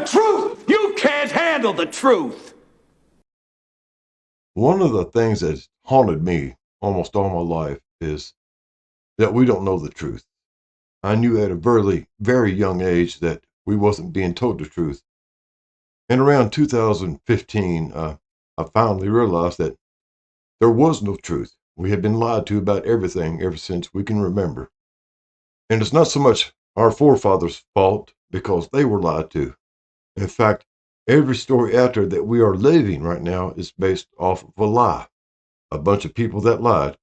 The truth! You can't handle the truth! One of the things that's haunted me almost all my life is that we don't know the truth. I knew at a very young age that we wasn't being told the truth. And around 2015, I finally realized that there was no truth. We had been lied to about everything ever since we can remember. And it's not so much our forefathers' fault because they were lied to. In fact, every story out there that we are living right now is based off of a lie. A bunch of people that lied.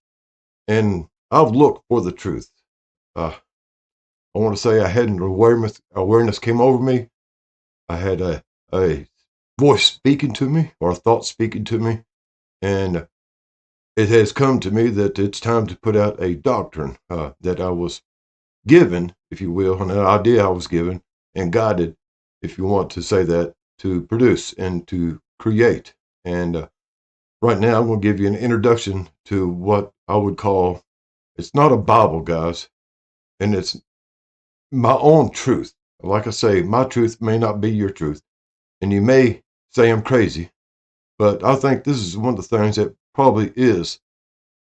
And I've looked for the truth. I want to say I had an awareness came over me. I had a voice speaking to me or a thought speaking to me. And it has come to me that it's time to put out a doctrine that I was given, if you will, an idea I was given and guided, if you want to say that, to produce and to create. And right now, I'm going to give you an introduction to what I would call, it's not a Bible, guys, and it's my own truth. Like I say, my truth may not be your truth, and you may say I'm crazy, but I think this is one of the things that probably is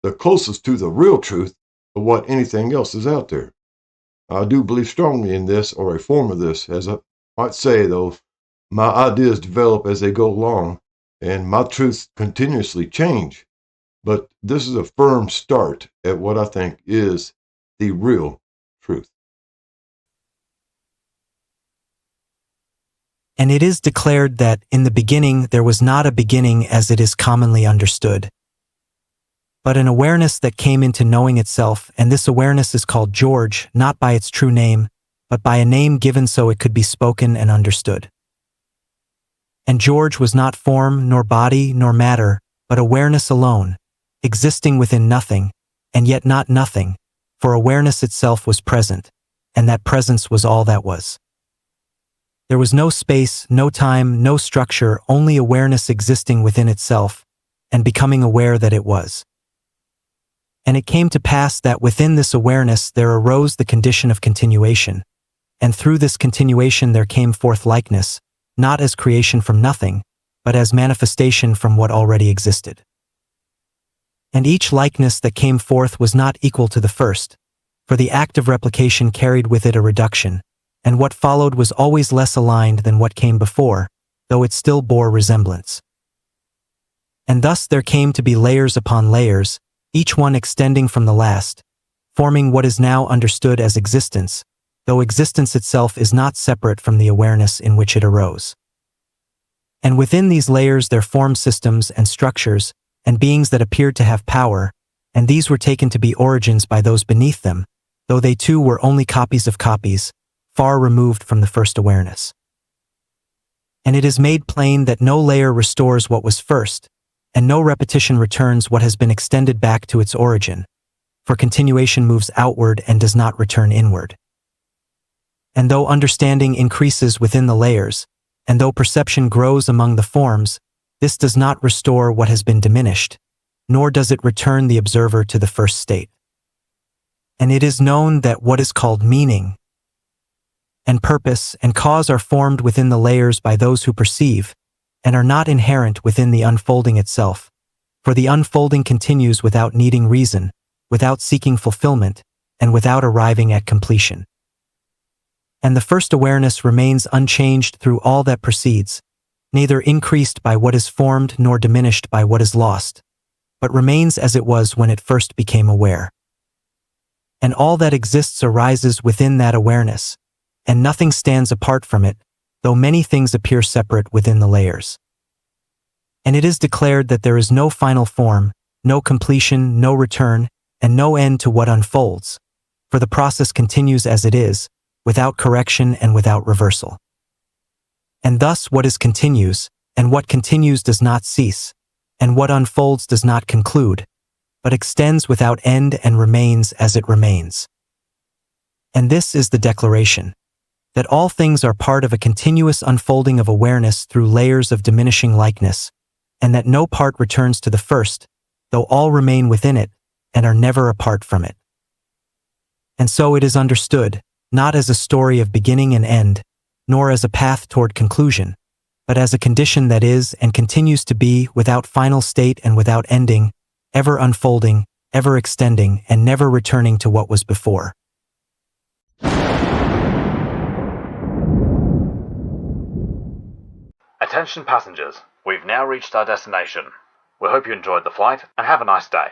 the closest to the real truth of what anything else is out there. I do believe strongly in this, or a form of this. As I might say, though, my ideas develop as they go along, and my truths continuously change. But this is a firm start at what I think is the real truth. And it is declared that in the beginning there was not a beginning as it is commonly understood, but an awareness that came into knowing itself, and this awareness is called George, not by its true name, but by a name given so it could be spoken and understood. And George was not form, nor body, nor matter, but awareness alone, existing within nothing, and yet not nothing, for awareness itself was present, and that presence was all that was. There was no space, no time, no structure, only awareness existing within itself, and becoming aware that it was. And it came to pass that within this awareness there arose the condition of continuation, and through this continuation there came forth likeness, not as creation from nothing, but as manifestation from what already existed. And each likeness that came forth was not equal to the first, for the act of replication carried with it a reduction, and what followed was always less aligned than what came before, though it still bore resemblance. And thus there came to be layers upon layers, each one extending from the last, forming what is now understood as existence, though existence itself is not separate from the awareness in which it arose. And within these layers there formed systems and structures, and beings that appeared to have power, and these were taken to be origins by those beneath them, though they too were only copies of copies, far removed from the first awareness. And it is made plain that no layer restores what was first, and no repetition returns what has been extended back to its origin, for continuation moves outward and does not return inward. And though understanding increases within the layers, and though perception grows among the forms, this does not restore what has been diminished, nor does it return the observer to the first state. And it is known that what is called meaning, and purpose, and cause are formed within the layers by those who perceive, and are not inherent within the unfolding itself, for the unfolding continues without needing reason, without seeking fulfillment, and without arriving at completion. And the first awareness remains unchanged through all that proceeds, neither increased by what is formed nor diminished by what is lost, but remains as it was when it first became aware. And all that exists arises within that awareness, and nothing stands apart from it, though many things appear separate within the layers. And it is declared that there is no final form, no completion, no return, and no end to what unfolds, for the process continues as it is, without correction and without reversal. And thus what is continues, and what continues does not cease, and what unfolds does not conclude, but extends without end and remains as it remains. And this is the declaration, that all things are part of a continuous unfolding of awareness through layers of diminishing likeness, and that no part returns to the first, though all remain within it, and are never apart from it. And so it is understood, not as a story of beginning and end, nor as a path toward conclusion, but as a condition that is and continues to be without final state and without ending, ever unfolding, ever extending, and never returning to what was before. Attention passengers, we've now reached our destination. We hope you enjoyed the flight and have a nice day.